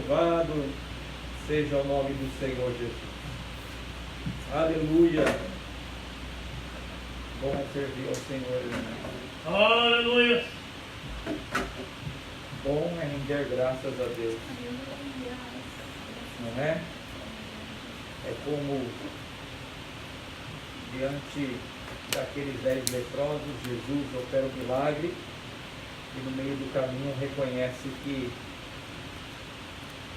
Louvado seja o nome do Senhor Jesus. Aleluia. Bom servir ao Senhor, irmão. Aleluia. Bom é render graças a Deus. Não é? É como diante daqueles 10 leprosos, Jesus opera o milagre e no meio do caminho reconhece que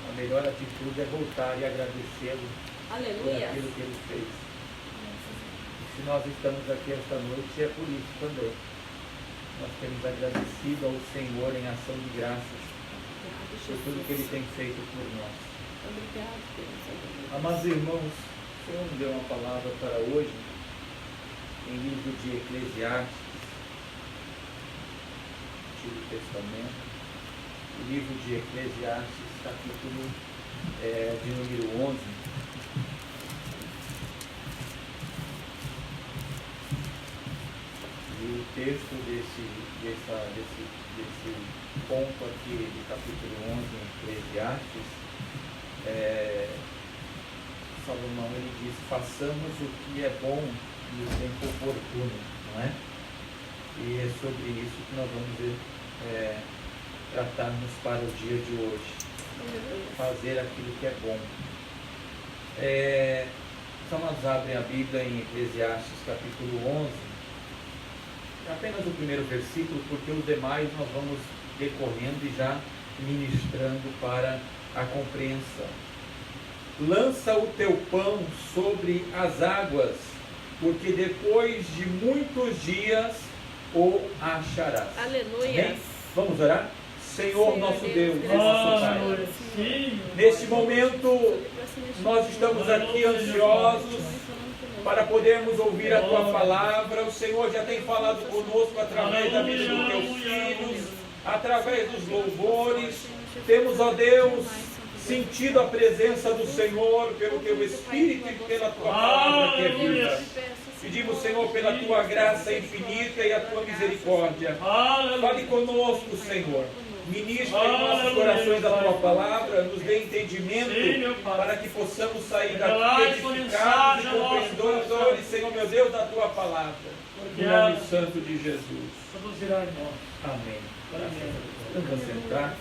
a melhor atitude é voltar e agradecê-lo por aquilo que ele fez. E se nós estamos aqui esta noite, é por isso também. Nós temos agradecido ao Senhor em ação de graças por tudo que Ele tem feito por nós. Amados irmãos, o Senhor me deu uma palavra para hoje em livro de Eclesiastes, Antigo Testamento, o livro de Eclesiastes, capítulo de número 11. E o texto desse ponto aqui do capítulo 11 em Eclesiastes, Salomão ele diz: façamos o que é bom no tempo oportuno, não é? E é sobre isso que nós vamos tratarmos para o dia de hoje. Fazer aquilo que é bom. Então nós abrem a Bíblia em Eclesiastes capítulo 11, apenas o primeiro versículo, porque os demais nós vamos decorrendo e já ministrando para a compreensão. Lança o teu pão sobre as águas, porque depois de muitos dias o acharás. Aleluia. Amém? Vamos orar? Senhor nosso Deus, nosso Pai, neste momento nós estamos aqui ansiosos para podermos ouvir a Tua palavra. O Senhor já tem falado conosco através da vida dos Teus filhos, através dos louvores. Temos, ó Deus, sentido a presença do Senhor pelo Teu Espírito e pela Tua palavra que é viva. Pedimos, Senhor, pela Tua graça infinita e a Tua misericórdia. Fale conosco, Senhor. Ministra em nossos corações a Tua palavra, nos dê entendimento para que possamos sair daqui edificados e compreendedores, Senhor meu Deus, da Tua palavra. No nome santo de Jesus. Amém. Vamos sentar.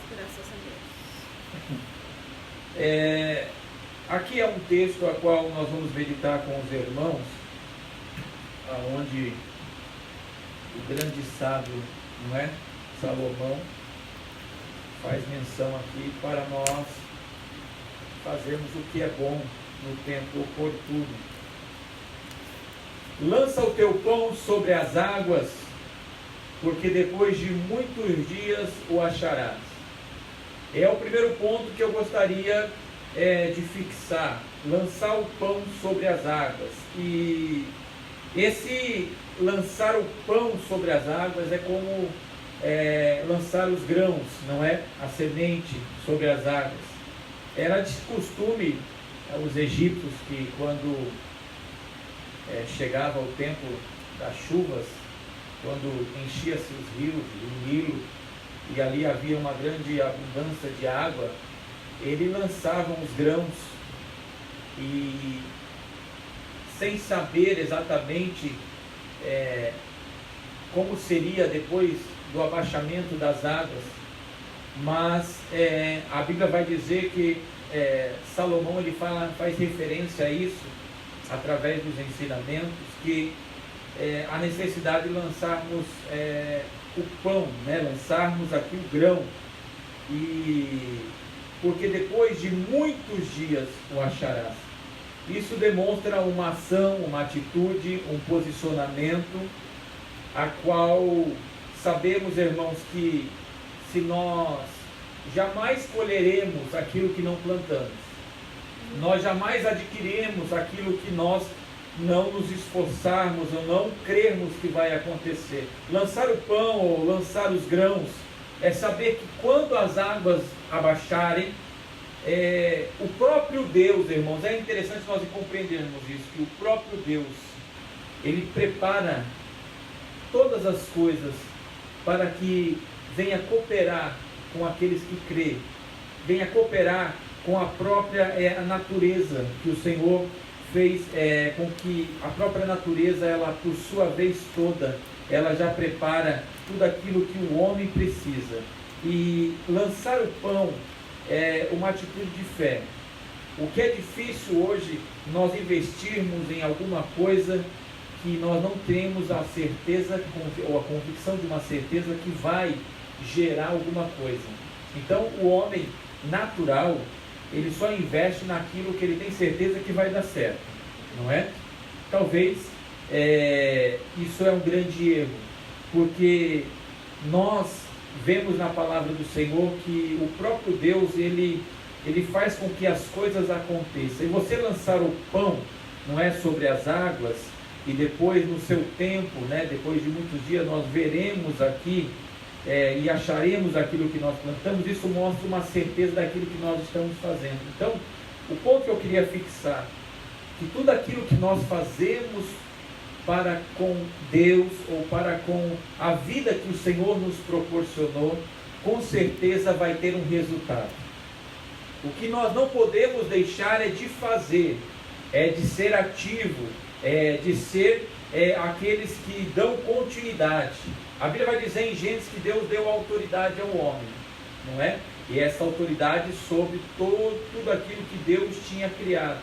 Aqui é um texto a qual nós vamos meditar com os irmãos, onde o grande sábio, não é? Salomão faz menção aqui para nós fazermos o que é bom no tempo oportuno. Lança o teu pão sobre as águas, porque depois de muitos dias o acharás. É o primeiro ponto que eu gostaria de fixar. Lançar o pão sobre as águas. E esse lançar o pão sobre as águas é como lançar os grãos, não é? A semente sobre as águas. Era de costume os egípcios que quando chegava o tempo das chuvas, quando enchia-se os rios, o Nilo, e ali havia uma grande abundância de água, eles lançavam os grãos e sem saber exatamente como seria depois do abaixamento das águas, mas a Bíblia vai dizer que Salomão ele faz referência a isso através dos ensinamentos, que a necessidade de lançarmos o pão, né? Lançarmos aqui o grão, e porque depois de muitos dias o acharás. Isso demonstra uma ação, uma atitude, um posicionamento, a qual sabemos, irmãos, que se nós jamais colheremos aquilo que não plantamos, nós jamais adquiriremos aquilo que nós não nos esforçarmos ou não crermos que vai acontecer. Lançar o pão ou lançar os grãos é saber que quando as águas abaixarem, o próprio Deus, irmãos, é interessante nós compreendermos isso, que o próprio Deus, Ele prepara todas as coisas para que venha cooperar com aqueles que crêem venha cooperar com a própria a natureza que o Senhor fez, com que a própria natureza, ela por sua vez toda, ela já prepara tudo aquilo que o homem precisa. E lançar o pão é uma atitude de fé. O que é difícil hoje, nós investirmos em alguma coisa que nós não temos a certeza, ou a convicção de uma certeza que vai gerar alguma coisa. Então o homem natural, ele só investe naquilo que ele tem certeza que vai dar certo, não é? Talvez isso é um grande erro, porque nós vemos na palavra do Senhor que o próprio Deus, ele faz com que as coisas aconteçam. E você lançar o pão, não é, sobre as águas, e depois no seu tempo, né, depois de muitos dias, nós veremos aqui e acharemos aquilo que nós plantamos. Isso mostra uma certeza daquilo que nós estamos fazendo. Então, o ponto que eu queria fixar, que tudo aquilo que nós fazemos para com Deus, ou para com a vida que o Senhor nos proporcionou, com certeza vai ter um resultado. O que nós não podemos deixar é de fazer, é de ser ativo, de ser aqueles que dão continuidade. A Bíblia vai dizer em Gênesis que Deus deu autoridade ao homem, não é? E essa autoridade sobre tudo aquilo que Deus tinha criado.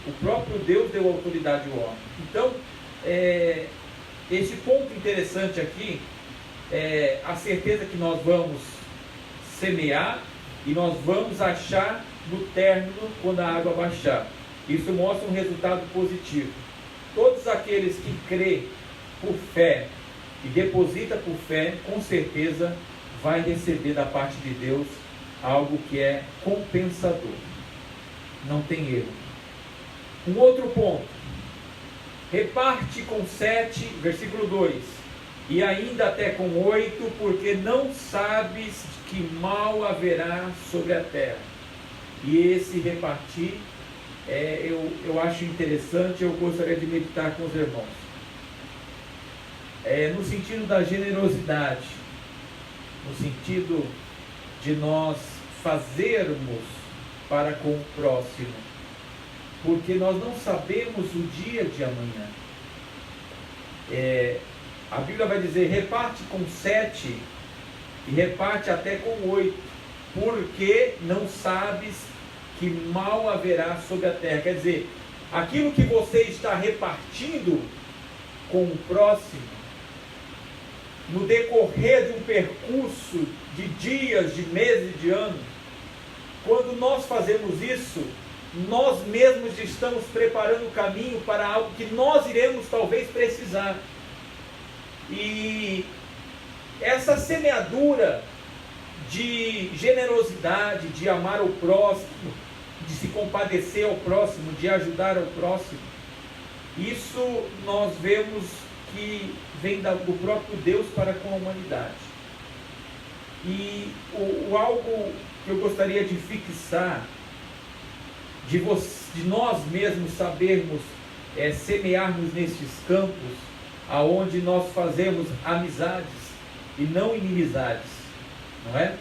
O próprio Deus deu autoridade ao homem. Então, esse ponto interessante aqui é a certeza que nós vamos semear e nós vamos achar no término quando a água baixar. Isso mostra um resultado positivo. Todos aqueles que crê por fé e deposita por fé, com certeza vai receber da parte de Deus algo que é compensador. Não tem erro. Um outro ponto. Reparte com 7, versículo 2, e ainda até com 8, porque não sabes que mal haverá sobre a terra. E esse repartir, eu acho interessante, eu gostaria de meditar com os irmãos. No sentido da generosidade, no sentido de nós fazermos para com o próximo, porque nós não sabemos o dia de amanhã. A Bíblia vai dizer, reparte com 7 e reparte até com 8, porque não sabes que mal haverá sobre a terra. Quer dizer, aquilo que você está repartindo com o próximo, no decorrer de um percurso de dias, de meses, de anos, quando nós fazemos isso, nós mesmos estamos preparando o caminho para algo que nós iremos talvez precisar. E essa semeadura de generosidade, de amar o próximo, de se compadecer ao próximo, de ajudar ao próximo, isso nós vemos que vem do próprio Deus para com a humanidade. E algo que eu gostaria de fixar, de nós mesmos sabermos semearmos nestes campos, aonde nós fazemos amizades e não inimizades, não é?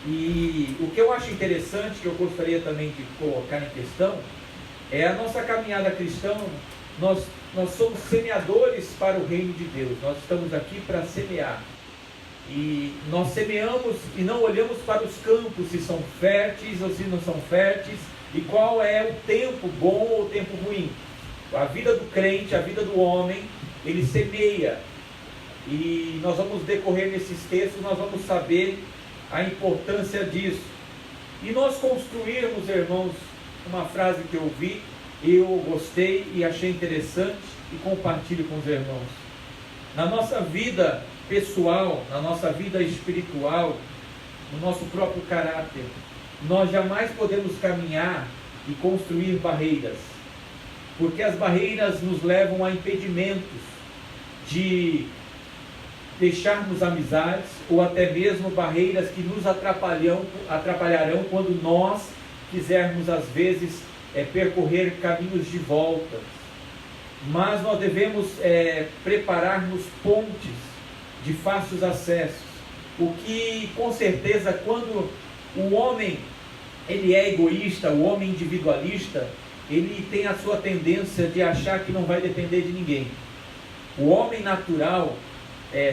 E o que eu acho interessante, que eu gostaria também de colocar em questão, é a nossa caminhada cristã. Nós somos semeadores para o reino de Deus, nós estamos aqui para semear. E nós semeamos e não olhamos para os campos, se são férteis ou se não são férteis, e qual é o tempo bom ou o tempo ruim. A vida do crente, a vida do homem, ele semeia. E nós vamos decorrer nesses textos, nós vamos saber a importância disso. E nós construirmos, irmãos, uma frase que eu vi, eu gostei e achei interessante e compartilho com os irmãos. Na nossa vida pessoal, na nossa vida espiritual, no nosso próprio caráter, nós jamais podemos caminhar e construir barreiras, porque as barreiras nos levam a impedimentos de deixarmos amizades, ou até mesmo barreiras que nos atrapalharão quando nós quisermos às vezes percorrer caminhos de volta. Mas nós devemos prepararmos pontes de fáceis acessos, o que com certeza, quando o homem ele é egoísta, o homem individualista, ele tem a sua tendência de achar que não vai depender de ninguém. O homem natural,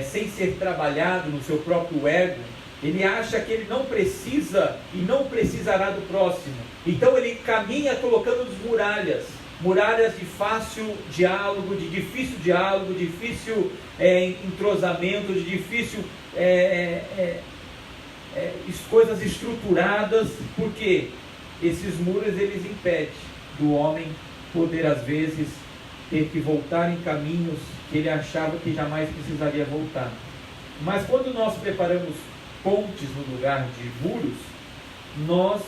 sem ser trabalhado no seu próprio ego, ele acha que ele não precisa e não precisará do próximo. Então ele caminha colocando muralhas de fácil diálogo, de difícil diálogo, difícil entrosamento, de difícil coisas estruturadas, porque esses muros eles impedem do homem poder às vezes ter que voltar em caminhos que ele achava que jamais precisaria voltar. Mas quando nós preparamos pontes no lugar de muros, nós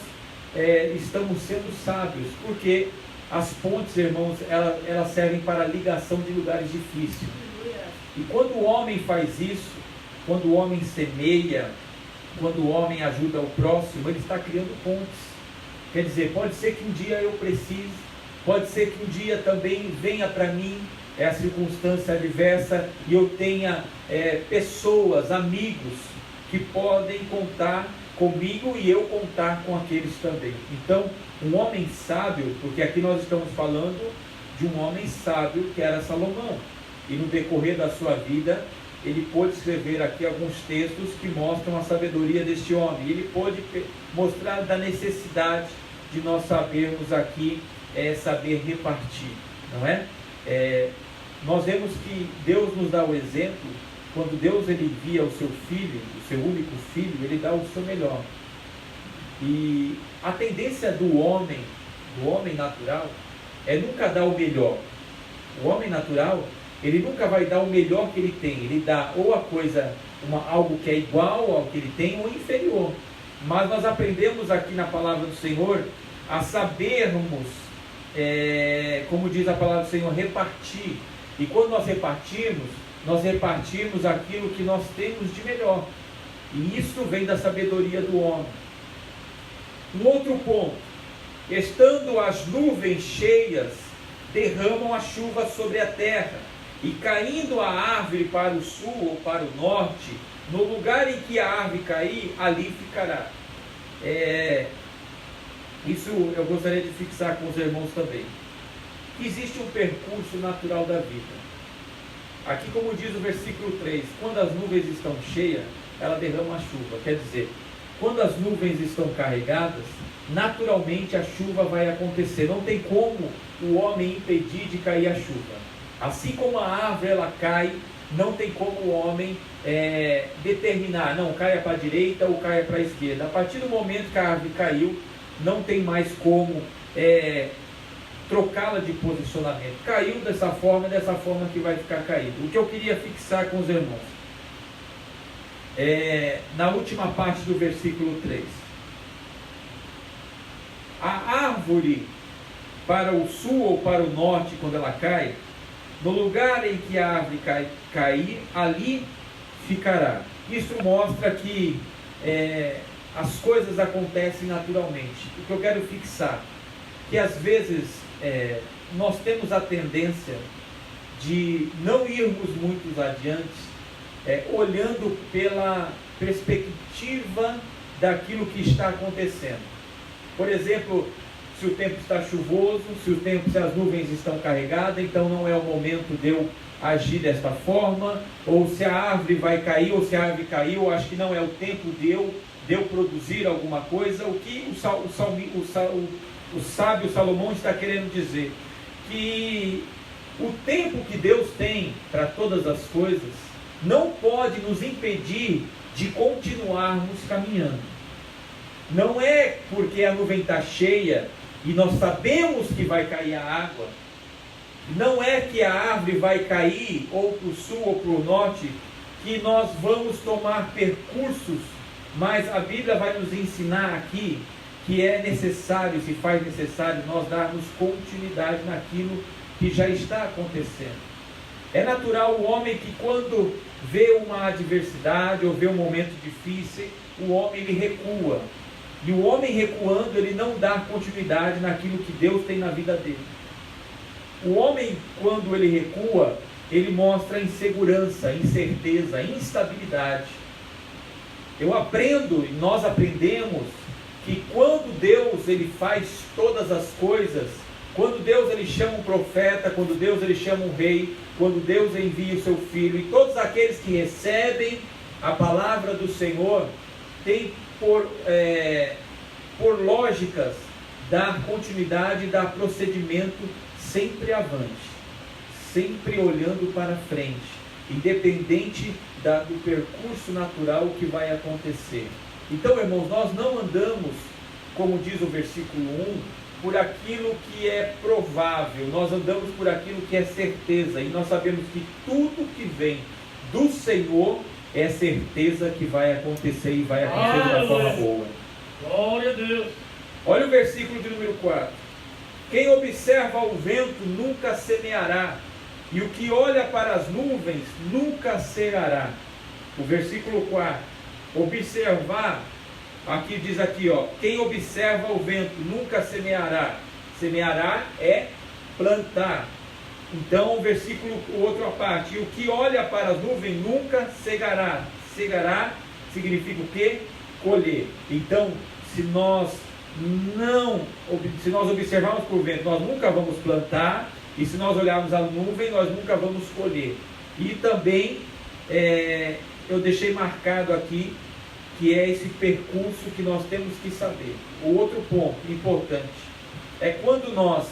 estamos sendo sábios, porque as pontes, irmãos, elas servem para a ligação de lugares difíceis. E quando o homem faz isso, quando o homem semeia, quando o homem ajuda o próximo, ele está criando pontes. Quer dizer, pode ser que um dia eu precise, pode ser que um dia também venha para mim a circunstância adversa e eu tenha pessoas, amigos, que podem contar comigo e eu contar com aqueles também. Então, um homem sábio, porque aqui nós estamos falando de um homem sábio que era Salomão, e no decorrer da sua vida, ele pôde escrever aqui alguns textos que mostram a sabedoria deste homem. Ele pôde mostrar da necessidade de nós sabermos aqui, saber repartir, não é? Nós vemos que Deus nos dá o exemplo, quando Deus ele envia o seu filho, o seu único filho, ele dá o seu melhor. E a tendência do homem natural, é nunca dar o melhor. O homem natural, ele nunca vai dar o melhor que ele tem. Ele dá ou a coisa, algo que é igual ao que ele tem, ou inferior. Mas nós aprendemos aqui na palavra do Senhor a sabermos, como diz a palavra do Senhor, repartir. E quando nós repartimos aquilo que nós temos de melhor. E isso vem da sabedoria do homem. Um outro ponto: estando as nuvens cheias, derramam a chuva sobre a terra, e caindo a árvore para o sul ou para o norte, no lugar em que a árvore cair, ali ficará. Isso eu gostaria de fixar com os irmãos também. Que existe um percurso natural da vida. Aqui, como diz o versículo 3, quando as nuvens estão cheias, ela derrama a chuva. Quer dizer, quando as nuvens estão carregadas, naturalmente a chuva vai acontecer. Não tem como o homem impedir de cair a chuva. Assim como a árvore ela cai, não tem como o homem determinar, não, caia para a direita ou caia para a esquerda. A partir do momento que a árvore caiu, não tem mais como trocá-la de posicionamento. Caiu dessa forma que vai ficar caído. O que eu queria fixar com os irmãos, na última parte do versículo 3. A árvore para o sul ou para o norte, quando ela cai, no lugar em que a árvore cair, ali ficará. Isso mostra que as coisas acontecem naturalmente. O que eu quero fixar, que às vezes nós temos a tendência de não irmos muito adiante, olhando pela perspectiva daquilo que está acontecendo. Por exemplo, se o tempo está chuvoso, se as nuvens estão carregadas, então não é o momento de eu agir desta forma, ou se a árvore vai cair, ou se a árvore caiu, acho que não é o tempo de eu produzir alguma coisa. O que o sábio Salomão está querendo dizer? Que o tempo que Deus tem para todas as coisas não pode nos impedir de continuarmos caminhando. Não é porque a nuvem está cheia e nós sabemos que vai cair a água, não é que a árvore vai cair ou para o sul ou para o norte, que nós vamos tomar percursos, mas a Bíblia vai nos ensinar aqui que é necessário, se faz necessário, nós darmos continuidade naquilo que já está acontecendo. É natural o homem que quando vê uma adversidade ou vê um momento difícil, o homem ele recua. E o homem recuando, ele não dá continuidade naquilo que Deus tem na vida dele. O homem, quando ele recua, ele mostra insegurança, incerteza, instabilidade. Eu aprendo, e nós aprendemos, que quando Deus ele faz todas as coisas, quando Deus ele chama um profeta, quando Deus ele chama um rei, quando Deus envia o seu filho, e todos aqueles que recebem a palavra do Senhor, tem por lógicas dar continuidade, dar procedimento sempre avante, sempre olhando para frente, independente do percurso natural que vai acontecer. Então, irmãos, nós não andamos, como diz o versículo 1, por aquilo que é provável, nós andamos por aquilo que é certeza, e nós sabemos que tudo que vem do Senhor é certeza que vai acontecer e vai acontecer de uma forma boa. Glória a Deus. Olha o versículo de número 4. Quem observa o vento nunca semeará, e o que olha para as nuvens nunca cegará. O versículo 4. Observar, aqui diz aqui, ó, quem observa o vento nunca semeará. Semeará é plantar. Então o versículo, outra parte, e o que olha para as nuvens nunca cegará. Cegará significa o quê? Colher. Então, se nós observarmos para o vento, nós nunca vamos plantar, e se nós olharmos a nuvem, nós nunca vamos colher. E também, eu deixei marcado aqui, que é esse percurso que nós temos que saber. O outro ponto importante é quando nós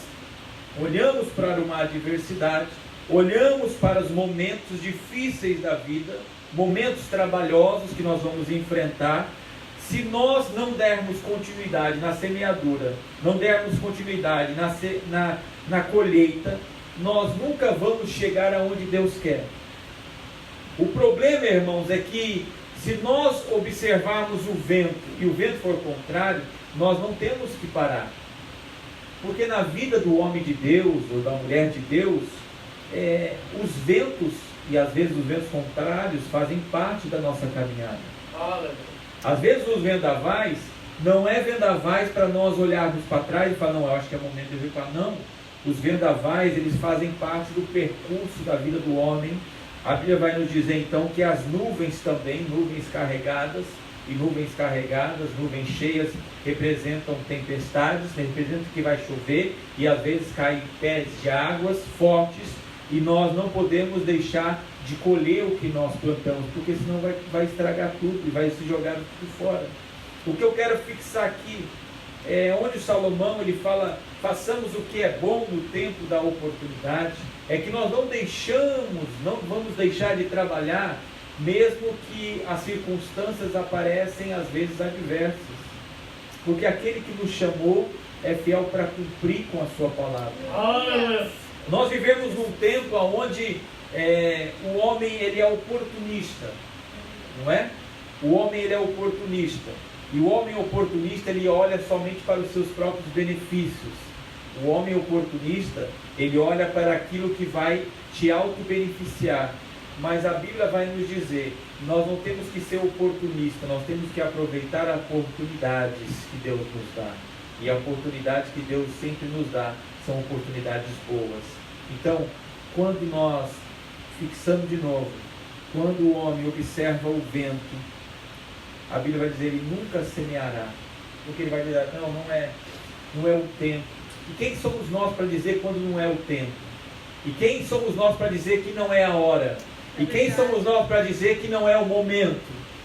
olhamos para uma adversidade, olhamos para os momentos difíceis da vida, momentos trabalhosos que nós vamos enfrentar. Se nós não dermos continuidade na semeadura, não dermos continuidade na colheita, nós nunca vamos chegar aonde Deus quer. O problema, irmãos, é que se nós observarmos o vento e o vento for contrário, nós não temos que parar. Porque na vida do homem de Deus ou da mulher de Deus, os ventos, e às vezes os ventos contrários, fazem parte da nossa caminhada. Às vezes os vendavais, não é vendavais para nós olharmos para trás e falar, não, eu acho que é momento de eu vir para. Não, os vendavais, eles fazem parte do percurso da vida do homem. A Bíblia vai nos dizer então que as nuvens também, nuvens carregadas, nuvens cheias, representam tempestades, representam que vai chover, e às vezes caem pés de águas fortes, e nós não podemos deixar de colher o que nós plantamos, porque senão vai estragar tudo e vai se jogar tudo fora. O que eu quero fixar aqui é onde o Salomão ele fala, façamos o que é bom no tempo da oportunidade, é que nós não vamos deixar de trabalhar, mesmo que as circunstâncias aparecem às vezes adversas, porque aquele que nos chamou é fiel para cumprir com a sua palavra. Nós vivemos num tempo onde o homem ele é oportunista, não é? O homem ele é oportunista, e o homem oportunista ele olha somente para os seus próprios benefícios. O homem oportunista ele olha para aquilo que vai te auto-beneficiar. Mas a Bíblia vai nos dizer, nós não temos que ser oportunistas, nós temos que aproveitar as oportunidades que Deus nos dá. E as oportunidades que Deus sempre nos dá são oportunidades boas. Então, quando nós fixamos de novo, quando o homem observa o vento, a Bíblia vai dizer, ele nunca semeará. Porque ele vai dizer, não é o tempo. E quem somos nós para dizer quando não é o tempo? E quem somos nós para dizer que não é a hora? E quem somos nós para dizer que não é o momento?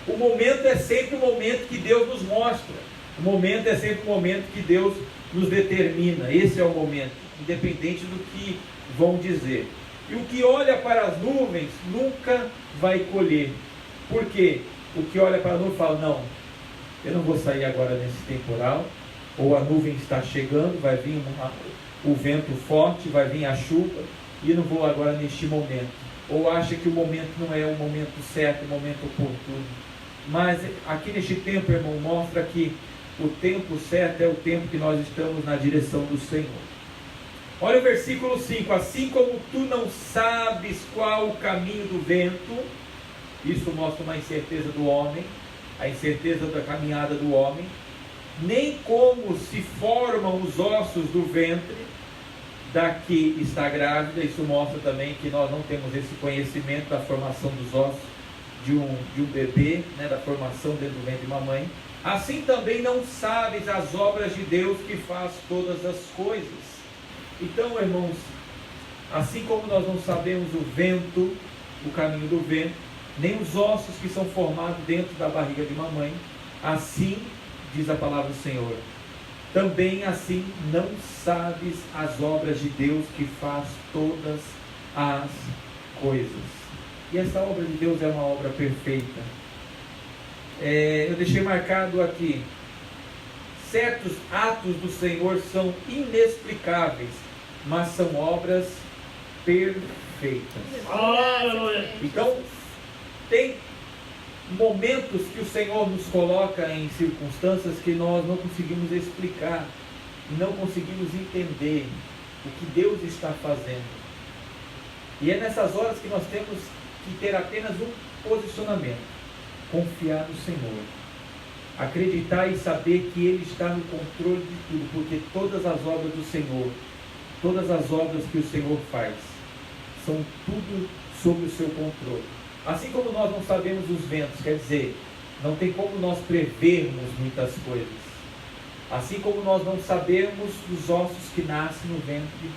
O momento é sempre o momento que Deus nos mostra. O momento é sempre o momento que Deus nos determina. Esse é o momento, independente do que vão dizer. E o que olha para as nuvens nunca vai colher. Por quê? O que olha para a nuvem fala, não, eu não vou sair agora nesse temporal, ou a nuvem está chegando, vai vir o vento forte, vai vir a chuva, e eu não vou agora neste momento. Ou acha que o momento não é o momento certo, o momento oportuno. Mas aqui neste tempo, irmão, mostra que o tempo certo é o tempo que nós estamos na direção do Senhor. Olha o versículo 5. Assim como tu não sabes qual o caminho do vento, isso mostra uma incerteza do homem, a incerteza da caminhada do homem, nem como se formam os ossos do ventre da que está grávida. Isso mostra também que nós não temos esse conhecimento da formação dos ossos de um bebê, né, da formação dentro do ventre de uma mãe. assim também não sabes as obras de Deus que faz todas as coisas. Então, irmãos, assim como nós não sabemos o vento, o caminho do vento, nem os ossos que são formados dentro da barriga de mamãe, assim diz a palavra do Senhor, também assim não sabes as obras de Deus que faz todas as coisas. E essa obra de Deus é uma obra perfeita. Eu deixei marcado aqui, certos atos do Senhor são inexplicáveis, mas são obras perfeitas. Então, tem momentos que o Senhor nos coloca em circunstâncias que nós não conseguimos explicar, não conseguimos entender o que Deus está fazendo. E é nessas horas que nós temos que ter apenas um posicionamento: confiar no Senhor, acreditar e saber que Ele está no controle de tudo, porque todas as obras do Senhor, todas as obras que o Senhor faz, são tudo sob o seu controle. Assim como nós não sabemos os ventos, quer dizer, não tem como nós prevermos muitas coisas. Assim como nós não sabemos os ossos que nascem no ventre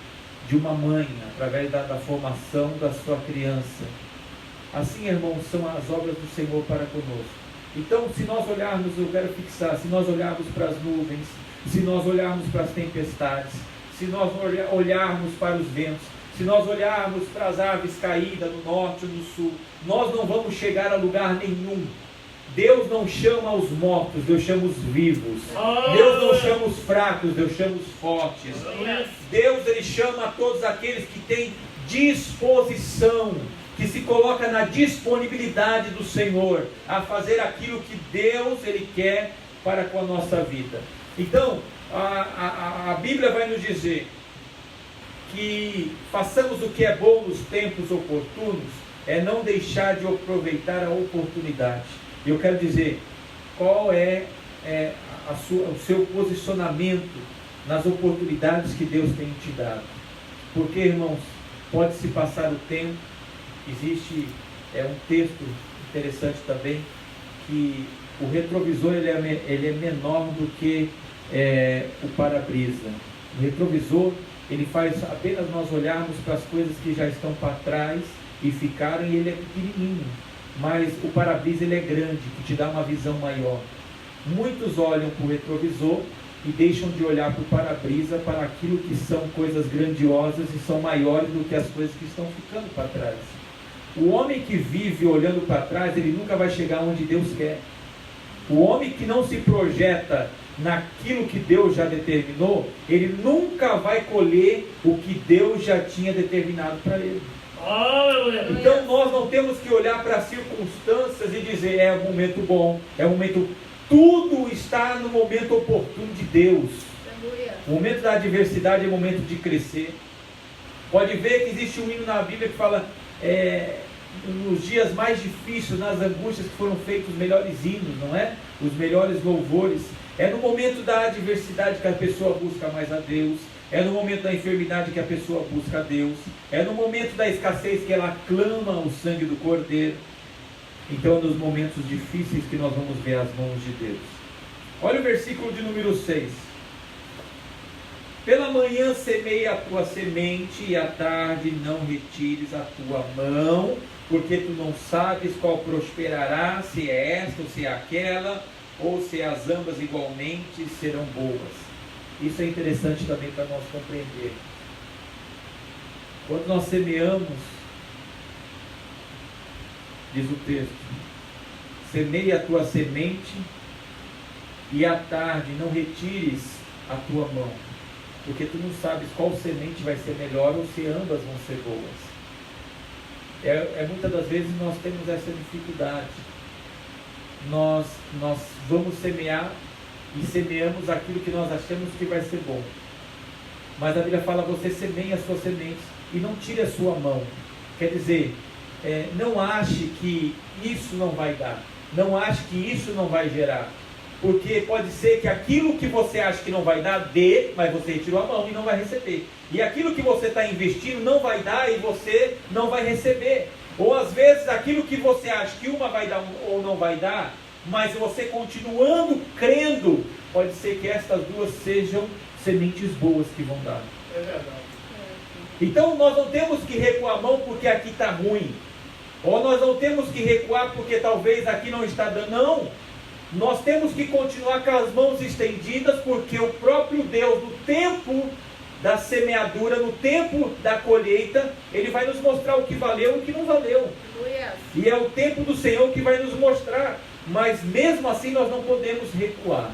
de uma mãe, através da formação da sua criança. Assim, irmãos, são as obras do Senhor para conosco. Então, se nós olharmos, eu quero fixar, se nós olharmos para as nuvens, se nós olharmos para as tempestades, se nós olharmos para os ventos, se nós olharmos para as aves caídas no norte ou no sul, nós não vamos chegar a lugar nenhum. Deus não chama os mortos, Deus chama os vivos. Deus não chama os fracos, Deus chama os fortes. Deus, Ele chama a todos aqueles que têm disposição, que se coloca na disponibilidade do Senhor, a fazer aquilo que Deus, Ele quer para com a nossa vida. Então, a Bíblia vai nos dizer que façamos o que é bom nos tempos oportunos, é não deixar de aproveitar a oportunidade. Eu quero dizer, qual é o seu posicionamento nas oportunidades que Deus tem te dado. Porque, irmãos, pode-se passar o tempo. Existe um texto interessante também, que o retrovisor ele é menor do que o para-brisa. O retrovisor, ele faz apenas nós olharmos para as coisas que já estão para trás e ficaram, e ele é pequenininho. Mas o para-brisa ele é grande, que te dá uma visão maior. Muitos olham para o retrovisor e deixam de olhar para o para-brisa, para aquilo que são coisas grandiosas e são maiores do que as coisas que estão ficando para trás. O homem que vive olhando para trás, ele nunca vai chegar onde Deus quer. O homem que não se projeta naquilo que Deus já determinou, ele nunca vai colher o que Deus já tinha determinado para ele. Então nós não temos que olhar para as circunstâncias e dizer, é um momento bom, é um momento... Tudo está no momento oportuno de Deus. O momento da adversidade é o momento de crescer. Pode ver que existe um hino na Bíblia que fala, nos dias mais difíceis, nas angústias, que foram feitos os melhores hinos, não é? Os melhores louvores. É no momento da adversidade que a pessoa busca mais a Deus. É no momento da enfermidade que a pessoa busca a Deus. É no momento da escassez que ela clama o sangue do Cordeiro. Então é nos momentos difíceis que nós vamos ver as mãos de Deus. Olha o versículo de número 6. Pela manhã semeia a tua semente, e à tarde não retires a tua mão, porque tu não sabes qual prosperará, se é esta ou se é aquela, ou se as ambas igualmente serão boas. Isso é interessante também para nós compreender. Quando nós semeamos, diz o texto, semeia a tua semente, e à tarde não retires a tua mão, porque tu não sabes qual semente vai ser melhor ou se ambas vão ser boas. Muitas das vezes nós temos essa dificuldade. Nós vamos semear e semeamos aquilo que nós achamos que vai ser bom. Mas a Bíblia fala, você semeia as suas sementes e não tire a sua mão. Quer dizer, não ache que isso não vai dar. Não ache que isso não vai gerar. Porque pode ser que aquilo que você acha que não vai dar, dê, mas você retirou a mão e não vai receber. E aquilo que você está investindo não vai dar e você não vai receber. Ou às vezes aquilo que você acha que uma vai dar ou não vai dar, mas você continuando crendo, pode ser que estas duas sejam sementes boas que vão dar. É verdade. Então nós não temos que recuar a mão porque aqui está ruim, ou nós não temos que recuar porque talvez aqui não está dando, não. Nós temos que continuar com as mãos estendidas, porque o próprio Deus, no tempo da semeadura, no tempo da colheita, Ele vai nos mostrar o que valeu e o que não valeu. E é o tempo do Senhor que vai nos mostrar. Mas mesmo assim nós não podemos recuar.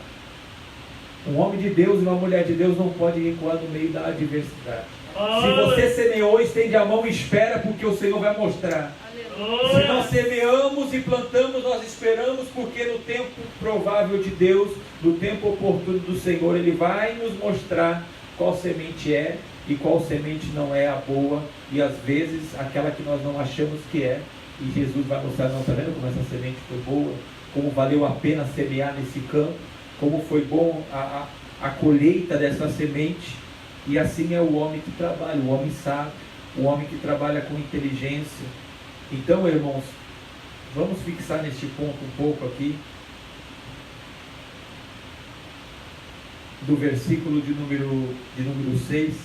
Um homem de Deus e uma mulher de Deus não pode recuar no meio da adversidade. Se você semeou, estende a mão e espera, porque o Senhor vai mostrar. Se nós semeamos e plantamos, nós esperamos, porque no tempo provável de Deus, no tempo oportuno do Senhor, Ele vai nos mostrar qual semente é e qual semente não é a boa, e às vezes aquela que nós não achamos que é, e Jesus vai mostrar, não, está vendo como essa semente foi boa, como valeu a pena semear nesse campo, como foi bom a colheita dessa semente. E assim é o homem que trabalha, o homem sábio, o homem que trabalha com inteligência. Então, irmãos, vamos fixar neste ponto um pouco aqui, do versículo de número 6.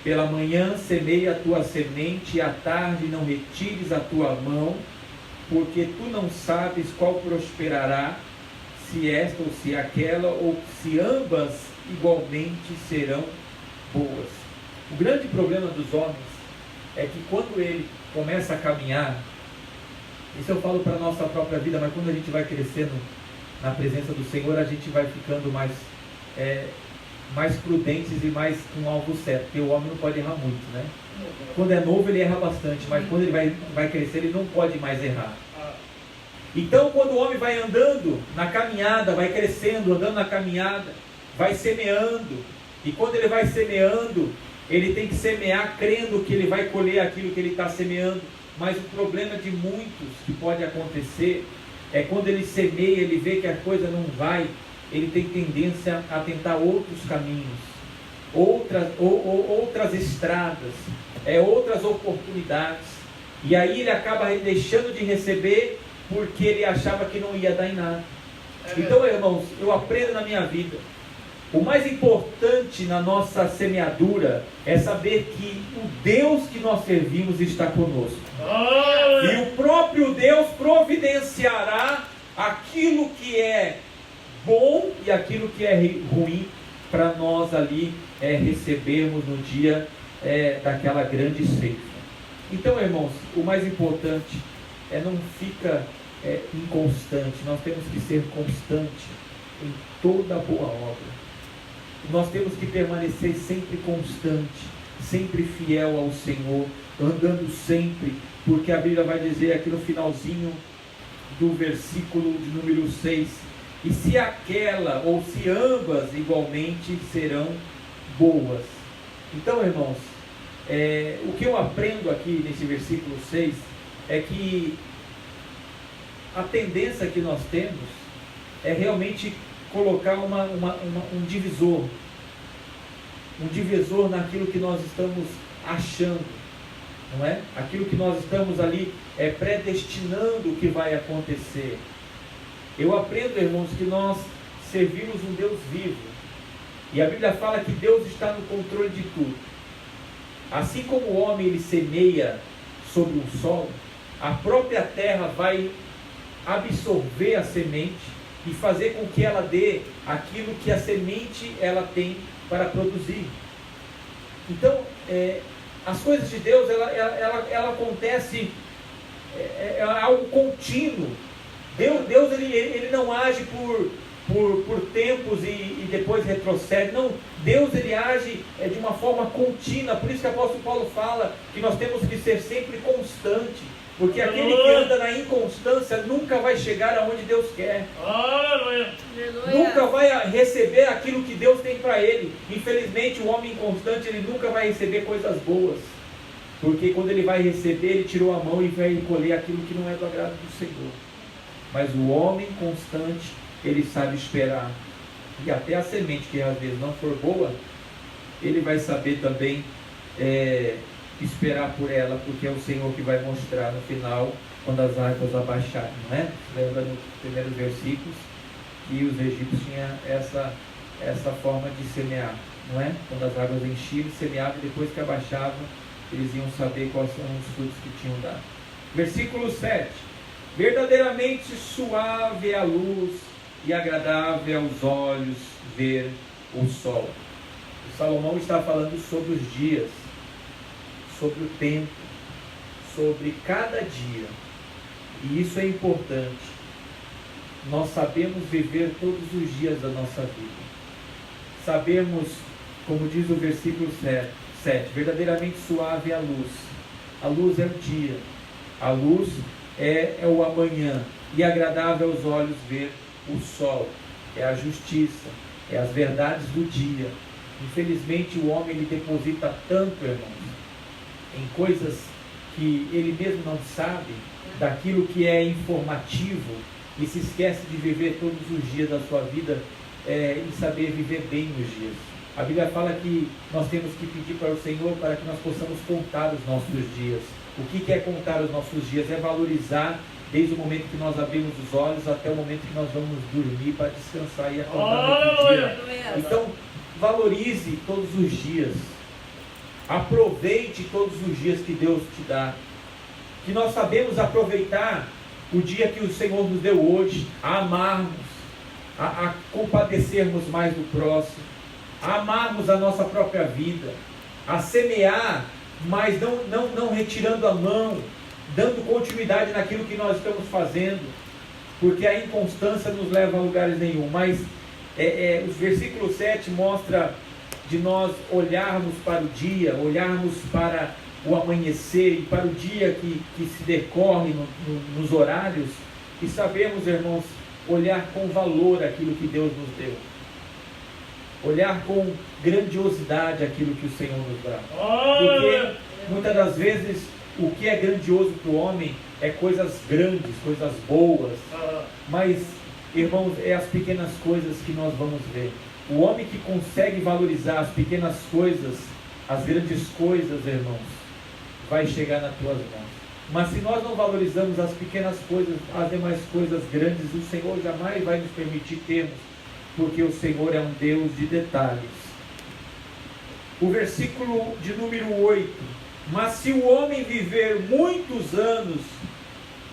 Pela manhã semeia a tua semente, e à tarde não retires a tua mão, porque tu não sabes qual prosperará, se esta ou se aquela, ou se ambas igualmente serão boas. O grande problema dos homens é que quando ele começa a caminhar, isso eu falo para a nossa própria vida, mas quando a gente vai crescendo na presença do Senhor, a gente vai ficando mais prudentes e mais com o alvo certo, porque o homem não pode errar muito, né? Quando é novo ele erra bastante, mas quando ele vai crescer ele não pode mais errar. Então quando o homem vai andando na caminhada, vai crescendo, andando na caminhada, vai semeando, e quando ele vai semeando, ele tem que semear crendo que ele vai colher aquilo que ele está semeando. Mas o problema de muitos que pode acontecer é quando ele semeia, ele vê que a coisa não vai, ele tem tendência a tentar outros caminhos, outras estradas, outras oportunidades, e aí ele acaba deixando de receber porque ele achava que não ia dar em nada. Então, irmãos, eu aprendo na minha vida, o mais importante na nossa semeadura é saber que o Deus que nós servimos está conosco. E o próprio Deus providenciará aquilo que é bom e aquilo que é ruim para nós ali recebermos no dia daquela grande ceifa. Então, irmãos, o mais importante não fica inconstante. Nós temos que ser constante em toda boa obra. Nós temos que permanecer sempre constante, sempre fiel ao Senhor, andando sempre, porque a Bíblia vai dizer aqui no finalzinho do versículo de número 6, e se aquela ou se ambas igualmente serão boas. Então, irmãos, o que eu aprendo aqui nesse versículo 6 é que a tendência que nós temos é realmente colocar um divisor naquilo que nós estamos achando, não é? Aquilo que nós estamos ali predestinando que vai acontecer. Eu aprendo, irmãos, que nós servimos um Deus vivo, e a Bíblia fala que Deus está no controle de tudo. Assim como o homem ele semeia sobre um solo, a própria terra vai absorver a semente e fazer com que ela dê aquilo que a semente ela tem para produzir. Então, as coisas de Deus, ela acontece, é algo contínuo. Deus ele não age por tempos e depois retrocede. Não, Deus ele age de uma forma contínua. Por isso que o apóstolo Paulo fala que nós temos que ser sempre constante, porque aquele que anda na inconstância nunca vai chegar aonde Deus quer. Aleluia. Nunca vai receber aquilo que Deus tem para ele. Infelizmente, o homem inconstante ele nunca vai receber coisas boas, porque quando ele vai receber, ele tirou a mão e vai colher aquilo que não é do agrado do Senhor. Mas o homem constante, ele sabe esperar, e até a semente que às vezes não for boa, ele vai saber também esperar por ela, porque é o Senhor que vai mostrar no final quando as águas abaixarem, não é? Lembra nos primeiros versículos que os egípcios tinham essa forma de semear, não é? Quando as águas enchiam, semeavam, e depois que abaixavam, eles iam saber quais são os frutos que tinham dado. Versículo 7. Verdadeiramente suave é a luz e agradável aos olhos ver o sol. O Salomão está falando sobre os dias, sobre o tempo, sobre cada dia. E isso é importante. Nós sabemos viver todos os dias da nossa vida. Sabemos, como diz o versículo 7, verdadeiramente suave é a luz. A luz é o dia. A luz é o amanhã. E agradável aos olhos ver o sol. É a justiça. É as verdades do dia. Infelizmente o homem ele deposita tanto, irmãos, em coisas que ele mesmo não sabe, daquilo que é informativo, e se esquece de viver todos os dias da sua vida e saber viver bem os dias. A Bíblia fala que nós temos que pedir para o Senhor para que nós possamos contar os nossos dias. O que é contar os nossos dias? É valorizar desde o momento que nós abrimos os olhos até o momento que nós vamos dormir para descansar e acordar no outro dia. Então, valorize todos os dias. Aproveite todos os dias que Deus te dá. Que nós sabemos aproveitar o dia que o Senhor nos deu hoje, a amarmos, a compadecermos mais do próximo, a amarmos a nossa própria vida, a semear, mas não retirando a mão, dando continuidade naquilo que nós estamos fazendo, porque a inconstância nos leva a lugares nenhum. Mas o versículo 7 mostra de nós olharmos para o dia, olharmos para o amanhecer e para o dia que se decorre nos horários, e sabemos, irmãos, olhar com valor aquilo que Deus nos deu, olhar com grandiosidade aquilo que o Senhor nos dá, porque muitas das vezes o que é grandioso para o homem é coisas grandes, coisas boas, mas, irmãos, é as pequenas coisas que nós vamos ver. O homem que consegue valorizar as pequenas coisas, as grandes coisas, irmãos, vai chegar nas tuas mãos. Mas se nós não valorizamos as pequenas coisas, as demais coisas grandes, o Senhor jamais vai nos permitir termos, porque o Senhor é um Deus de detalhes. O versículo de número 8: mas se o homem viver muitos anos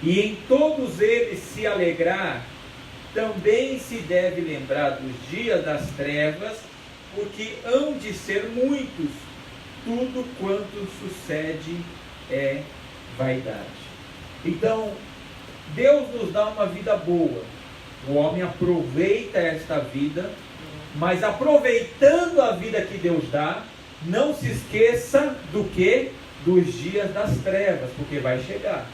e em todos eles se alegrar, também se deve lembrar dos dias das trevas, porque hão de ser muitos. Tudo quanto sucede é vaidade. Então, Deus nos dá uma vida boa. O homem aproveita esta vida, mas aproveitando a vida que Deus dá, não se esqueça do que? Dos dias das trevas, porque vai chegar.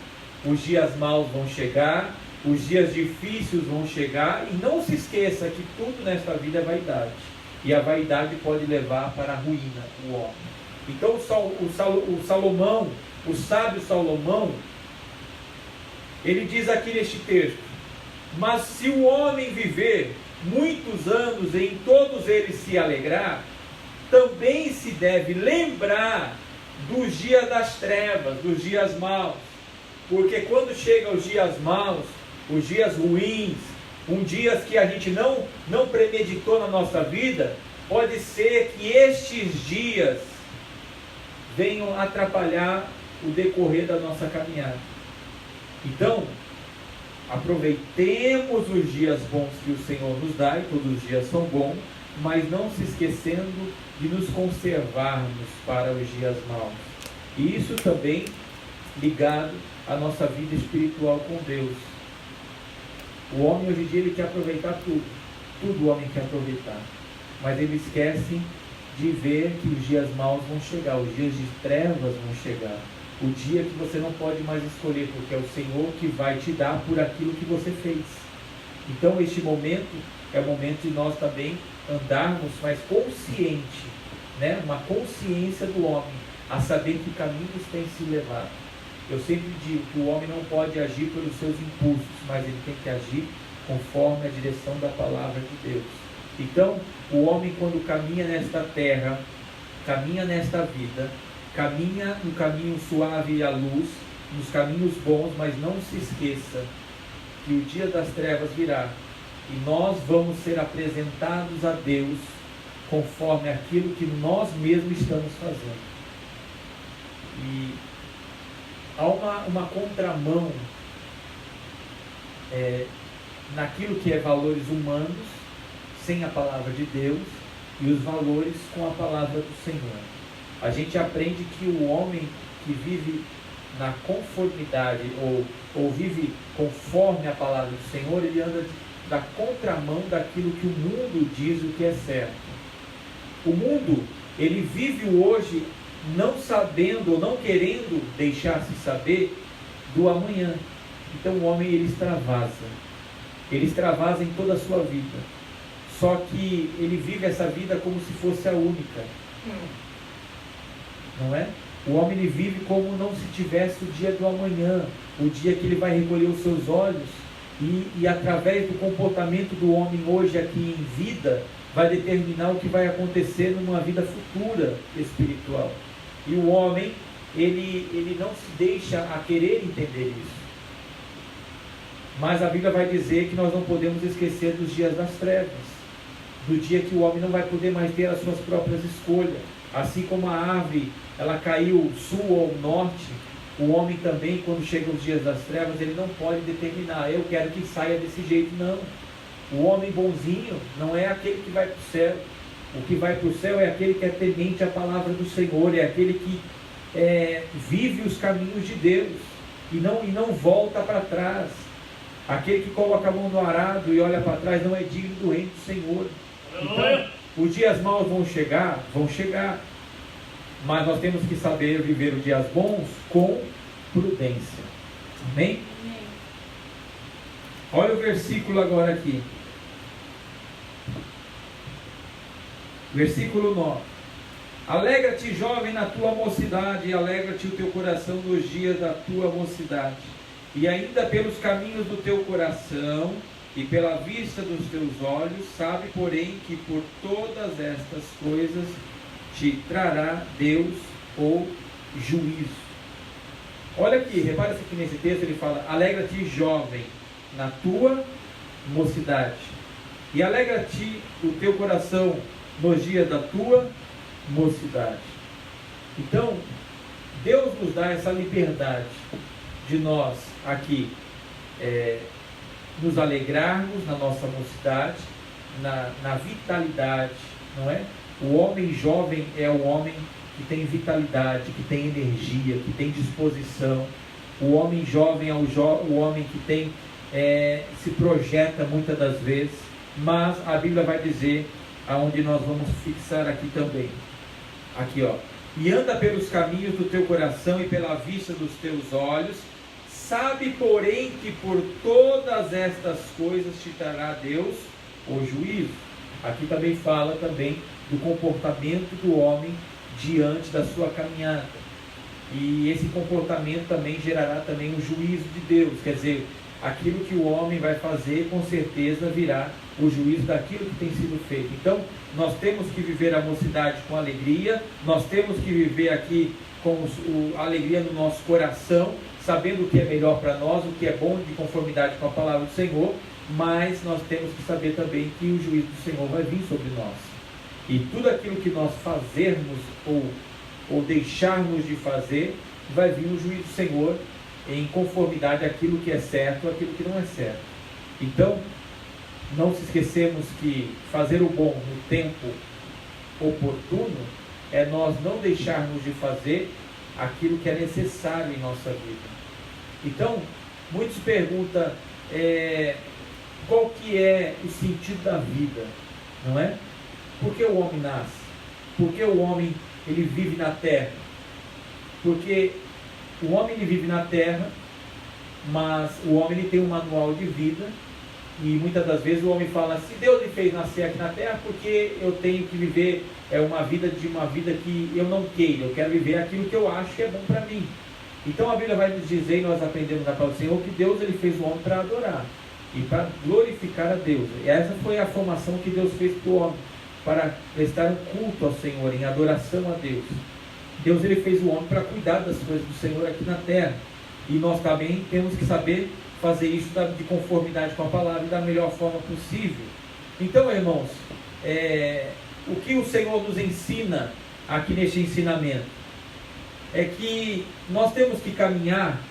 Os dias maus vão chegar, os dias difíceis vão chegar, e não se esqueça que tudo nesta vida é vaidade. E a vaidade pode levar para a ruína o homem. Então o Salomão, o sábio Salomão, ele diz aqui neste texto: mas se o homem viver muitos anos e em todos eles se alegrar, também se deve lembrar dos dias das trevas, dos dias maus, porque quando chegam os dias maus, os dias ruins, dias que a gente não premeditou na nossa vida, pode ser que estes dias venham atrapalhar o decorrer da nossa caminhada. Então, aproveitemos os dias bons que o Senhor nos dá, e todos os dias são bons, mas não se esquecendo de nos conservarmos para os dias maus. E isso também ligado à nossa vida espiritual com Deus. O homem hoje em dia ele quer aproveitar tudo o homem quer aproveitar, mas ele esquece de ver que os dias maus vão chegar, os dias de trevas vão chegar, o dia que você não pode mais escolher, porque é o Senhor que vai te dar por aquilo que você fez. Então este momento é o momento de nós também andarmos mais consciente, né? Uma consciência do homem, a saber que caminhos tem se levado. Eu sempre digo que o homem não pode agir pelos seus impulsos, mas ele tem que agir conforme a direção da palavra de Deus. Então, o homem, quando caminha nesta terra, caminha nesta vida, caminha no caminho suave e à luz, nos caminhos bons, mas não se esqueça que o dia das trevas virá e nós vamos ser apresentados a Deus conforme aquilo que nós mesmos estamos fazendo. E há uma contramão naquilo que é valores humanos, sem a palavra de Deus, e os valores com a palavra do Senhor. A gente aprende que o homem que vive na conformidade ou vive conforme a palavra do Senhor, ele anda da contramão daquilo que o mundo diz o que é certo. O mundo, ele vive hoje não sabendo ou não querendo deixar-se saber do amanhã. Então o homem, ele extravasa em toda a sua vida. Só que ele vive essa vida como se fosse a única. Não é? O homem, ele vive como não se tivesse o dia do amanhã, o dia que ele vai recolher os seus olhos e através do comportamento do homem hoje aqui em vida, vai determinar o que vai acontecer numa vida futura espiritual. E o homem, ele não se deixa a querer entender isso. Mas a Bíblia vai dizer que nós não podemos esquecer dos dias das trevas, do dia que o homem não vai poder mais ter as suas próprias escolhas. Assim como a árvore, ela caiu sul ou norte, o homem também, quando chega os dias das trevas, ele não pode determinar, eu quero que saia desse jeito, não. O homem bonzinho não é aquele que vai para o céu. O que vai para o céu é aquele que é temente à palavra do Senhor, é aquele que vive os caminhos de Deus e não volta para trás. Aquele que coloca a mão no arado e olha para trás não é digno do reino do Senhor. Então, os dias maus vão chegar, mas nós temos que saber viver os dias bons com prudência. Amém? Olha o versículo agora aqui. Versículo 9. Alegra-te, jovem, na tua mocidade, e alegra-te o teu coração nos dias da tua mocidade. E ainda pelos caminhos do teu coração e pela vista dos teus olhos, sabe, porém, que por todas estas coisas te trará Deus o juízo. Olha aqui, repara aqui nesse texto, ele fala, alegra-te, jovem, na tua mocidade, e alegra-te o teu coração nos dias da tua mocidade. Então, Deus nos dá essa liberdade de nós aqui nos alegrarmos na nossa mocidade, na vitalidade, não é? O homem jovem é o homem que tem vitalidade, que tem energia, que tem disposição. O homem jovem é o homem que tem se projeta muitas das vezes, mas a Bíblia vai dizer, aonde nós vamos fixar aqui também, aqui ó, e anda pelos caminhos do teu coração e pela vista dos teus olhos, sabe, porém, que por todas estas coisas te trará Deus o juízo. Aqui também fala também do comportamento do homem diante da sua caminhada, e esse comportamento também gerará também o juízo de Deus, quer dizer, aquilo que o homem vai fazer, com certeza virá o juízo daquilo que tem sido feito. Então, nós temos que viver a mocidade com alegria, nós temos que viver aqui com a alegria no nosso coração, sabendo o que é melhor para nós, o que é bom de conformidade com a palavra do Senhor, mas nós temos que saber também que o juízo do Senhor vai vir sobre nós. E tudo aquilo que nós fazermos ou deixarmos de fazer, vai vir o juízo do Senhor em conformidade àquilo que é certo, àquilo que não é certo. Então, não se esquecemos que fazer o bom no tempo oportuno é nós não deixarmos de fazer aquilo que é necessário em nossa vida. Então, muitos perguntam qual que é o sentido da vida, não é? Por que o homem nasce? Por que o homem ele vive na terra? Porque o homem ele vive na terra, mas o homem ele tem um manual de vida, e muitas das vezes o homem fala, se Deus me fez nascer aqui na terra, porque eu tenho que viver uma vida que eu não queiro, eu quero viver aquilo que eu acho que é bom para mim. Então a Bíblia vai nos dizer, e nós aprendemos na palavra do Senhor, que Deus ele fez o homem para adorar e para glorificar a Deus. E essa foi a formação que Deus fez para o homem, para prestar um culto ao Senhor, em adoração a Deus. Deus ele fez o homem para cuidar das coisas do Senhor aqui na terra. E nós também temos que saber fazer isso de conformidade com a palavra e da melhor forma possível. Então, irmãos, o que o Senhor nos ensina aqui neste ensinamento é que nós temos que caminhar,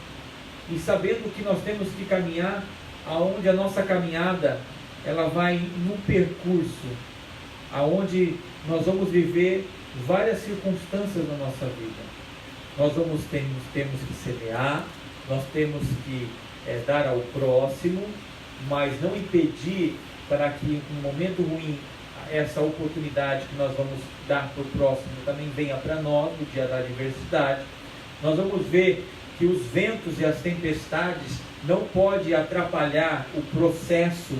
e sabendo que nós temos que caminhar aonde a nossa caminhada ela vai num percurso aonde nós vamos viver várias circunstâncias na nossa vida. Nós temos que semear, nós temos que dar ao próximo, mas não impedir para que um momento ruim, essa oportunidade que nós vamos dar para o próximo também venha para nós no dia da adversidade. Nós vamos ver que os ventos e as tempestades não podem atrapalhar o processo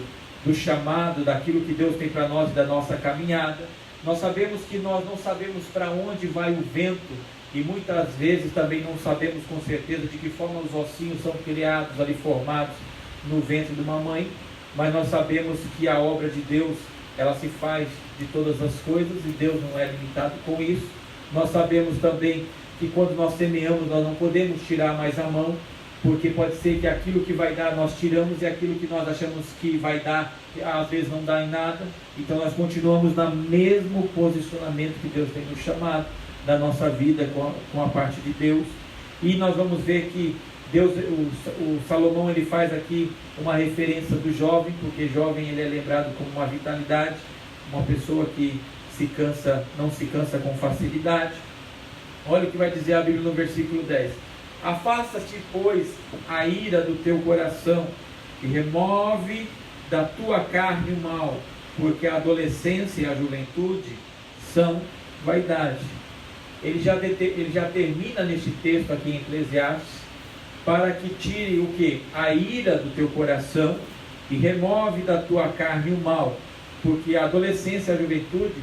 do chamado, daquilo que Deus tem para nós, da nossa caminhada. Nós sabemos que nós não sabemos para onde vai o vento, e muitas vezes também não sabemos com certeza de que forma os ossinhos são criados ali, formados no ventre de uma mãe, mas nós sabemos que a obra de Deus, ela se faz de todas as coisas, e Deus não é limitado com isso. Nós sabemos também que quando nós semeamos, nós não podemos tirar mais a mão, porque pode ser que aquilo que vai dar nós tiramos, e aquilo que nós achamos que vai dar, às vezes não dá em nada. Então nós continuamos no mesmo posicionamento que Deus tem nos chamado, da nossa vida com a parte de Deus. E nós vamos ver que Deus, o Salomão, ele faz aqui uma referência do jovem, porque jovem ele é lembrado como uma vitalidade, uma pessoa que não se cansa com facilidade. Olha o que vai dizer a Bíblia no versículo 10: afasta-te, pois, a ira do teu coração, e remove da tua carne o mal, porque a adolescência e a juventude são vaidade. Ele já termina neste texto aqui em Eclesiastes, para que tire o que? A ira do teu coração, e remove da tua carne o mal, porque a adolescência e a juventude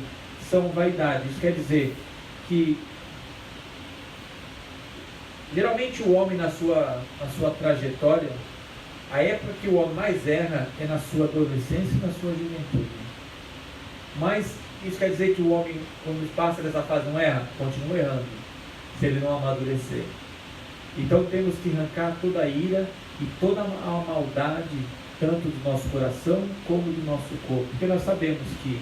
são vaidade. Isso quer dizer que geralmente o homem na sua trajetória, a época que o homem mais erra é na sua adolescência e na sua juventude. Mas isso quer dizer que o homem, quando passa dessa fase, não erra? Continua errando, se ele não amadurecer. Então temos que arrancar toda a ira e toda a maldade, tanto do nosso coração como do nosso corpo. Porque nós sabemos que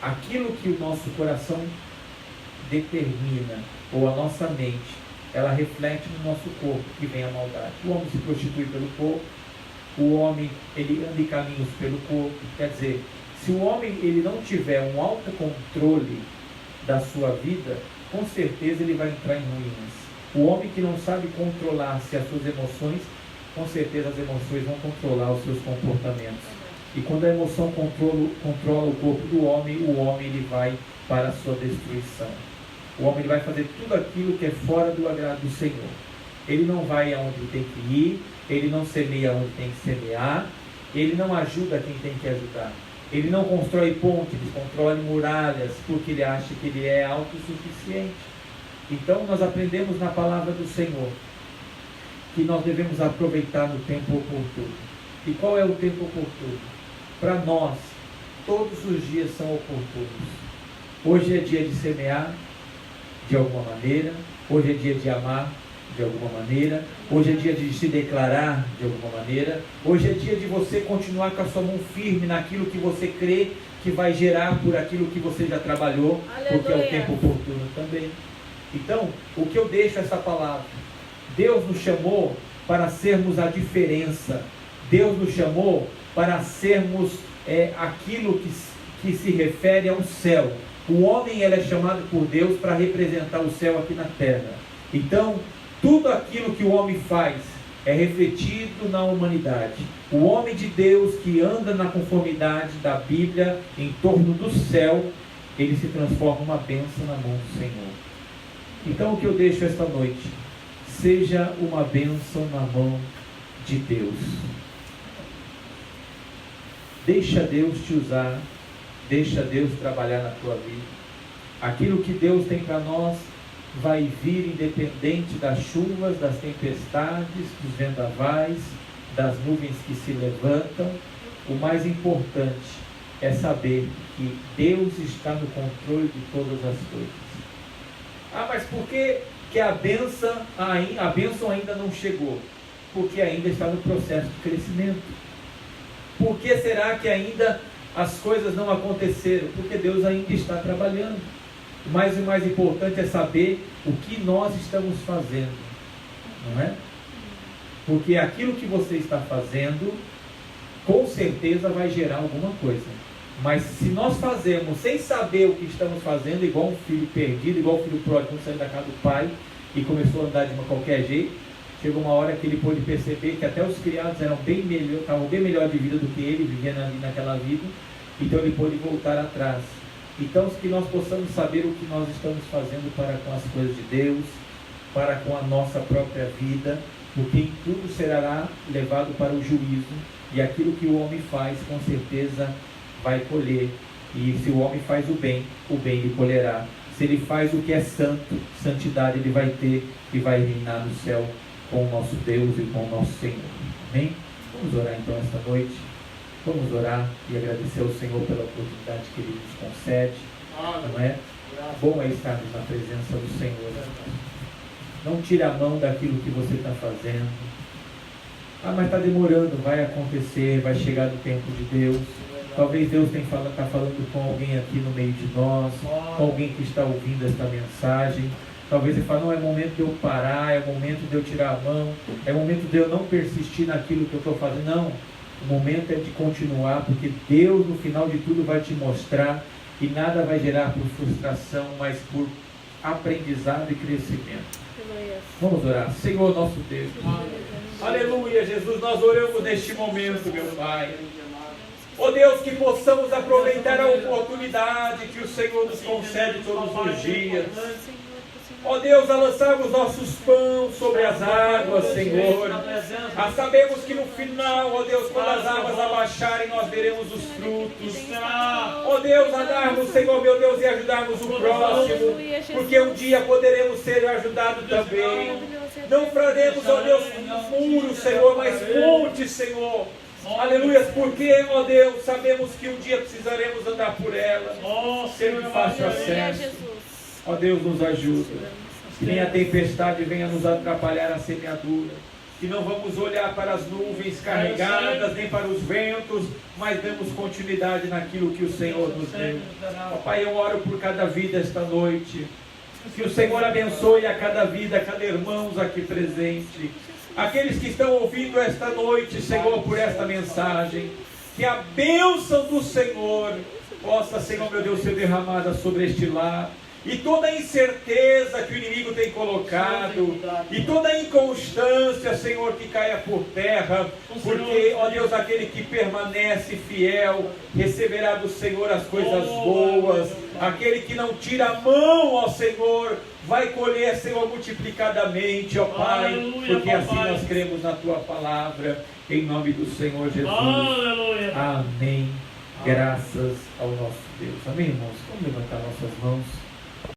aquilo que o nosso coração determina, ou a nossa mente, ela reflete no nosso corpo, que vem a maldade. O homem se prostitui pelo corpo, o homem ele anda em caminhos pelo corpo. Quer dizer, se o homem ele não tiver um autocontrole da sua vida, com certeza ele vai entrar em ruínas. O homem que não sabe controlar-se as suas emoções, com certeza as emoções vão controlar os seus comportamentos. E quando a emoção controla o corpo do homem, o homem ele vai para a sua destruição. O homem ele vai fazer tudo aquilo que é fora do agrado do Senhor. Ele não vai aonde ele tem que ir, ele não semeia onde tem que semear, ele não ajuda quem tem que ajudar. Ele não constrói pontes, ele constrói muralhas, porque ele acha que ele é autossuficiente. Então nós aprendemos na palavra do Senhor que nós devemos aproveitar no tempo oportuno. E qual é o tempo oportuno? Para nós, todos os dias são oportunos. Hoje é dia de semear, de alguma maneira. Hoje é dia de amar, de alguma maneira. Hoje é dia de se declarar, de alguma maneira. Hoje é dia de você continuar com a sua mão firme naquilo que você crê que vai gerar por aquilo que você já trabalhou. Aleluia. Porque é o tempo oportuno também. Então, o que eu deixo é essa palavra. Deus nos chamou para sermos a diferença. Deus nos chamou para sermos aquilo que se refere ao céu. O homem ele é chamado por Deus para representar o céu aqui na terra. Então, tudo aquilo que o homem faz é refletido na humanidade. O homem de Deus que anda na conformidade da Bíblia em torno do céu, ele se transforma uma bênção na mão do Senhor. Então, o que eu deixo esta noite, seja uma bênção na mão de Deus. Deixa Deus te usar, deixa Deus trabalhar na tua vida. Aquilo que Deus tem para nós vai vir independente das chuvas, das tempestades, dos vendavais, das nuvens que se levantam. O mais importante é saber que Deus está no controle de todas as coisas. Ah, mas por que que a bênção ainda não chegou? Porque ainda está no processo de crescimento. Por que será que ainda as coisas não aconteceram? Porque Deus ainda está trabalhando. Mas o mais importante é saber o que nós estamos fazendo, não é? Porque aquilo que você está fazendo, com certeza vai gerar alguma coisa. Mas se nós fazemos sem saber o que estamos fazendo, igual um filho perdido, igual o filho pródigo que saiu da casa do pai e começou a andar de qualquer jeito, chegou uma hora que ele pôde perceber que até os criados eram estavam bem melhor de vida do que ele, vivendo ali naquela vida. Então ele pôde voltar atrás. Então, que nós possamos saber o que nós estamos fazendo para com as coisas de Deus, para com a nossa própria vida, porque em tudo será levado para o juízo, e aquilo que o homem faz, com certeza, vai colher. E se o homem faz o bem lhe colherá. Se ele faz o que é santo, santidade ele vai ter, e vai reinar no céu com o nosso Deus e com o nosso Senhor. Amém? Vamos orar então esta noite. Vamos orar e agradecer ao Senhor pela oportunidade que Ele nos concede. Não é? Bom é estarmos na presença do Senhor. Não tire a mão daquilo que você está fazendo. Mas está demorando, vai acontecer, vai chegar no tempo de Deus. Talvez Deus está falando com alguém aqui no meio de nós, com alguém que está ouvindo esta mensagem. Talvez ele fale, não, é momento de eu parar, é momento de eu tirar a mão, é momento de eu não persistir naquilo que eu estou fazendo. Não. O momento é de continuar, porque Deus no final de tudo vai te mostrar, e nada vai gerar por frustração, mas por aprendizado e crescimento. Vamos orar. Senhor nosso Deus, aleluia, Jesus, nós oramos neste momento, meu Pai. Ó Deus, que possamos aproveitar a oportunidade que o Senhor nos concede todos os dias. Ó Deus, a lançarmos nossos pães sobre as águas, Senhor. Sabemos que no final, ó Deus, quando as águas abaixarem, nós veremos os frutos. Ó Deus, a darmos, Senhor, meu Deus, e ajudarmos o próximo, porque um dia poderemos ser ajudados também. Não faremos, ó Deus, muros, Senhor, mas pontes, Senhor. Aleluia, porque, ó Deus, sabemos que um dia precisaremos andar por ela, sendo de fácil acesso. Ó Deus, nos ajuda, que nem a tempestade venha nos atrapalhar a semeadura, que não vamos olhar para as nuvens carregadas, nem para os ventos, mas damos continuidade naquilo que o Senhor nos deu. Ó Pai, eu oro por cada vida esta noite, que o Senhor abençoe a cada vida, a cada irmão aqui presente, aqueles que estão ouvindo esta noite, Senhor, por esta mensagem, que a bênção do Senhor possa, Senhor, meu Deus, ser derramada sobre este lar. E toda a incerteza que o inimigo tem colocado, e toda a inconstância, Senhor, que caia por terra, porque, ó Deus, aquele que permanece fiel, receberá do Senhor as coisas boas, aquele que não tira a mão, ó Senhor, vai colher, Senhor, multiplicadamente, ó Pai, porque assim nós cremos na Tua palavra, em nome do Senhor Jesus. Amém. Graças ao nosso Deus. Amém, irmãos? Vamos levantar nossas mãos.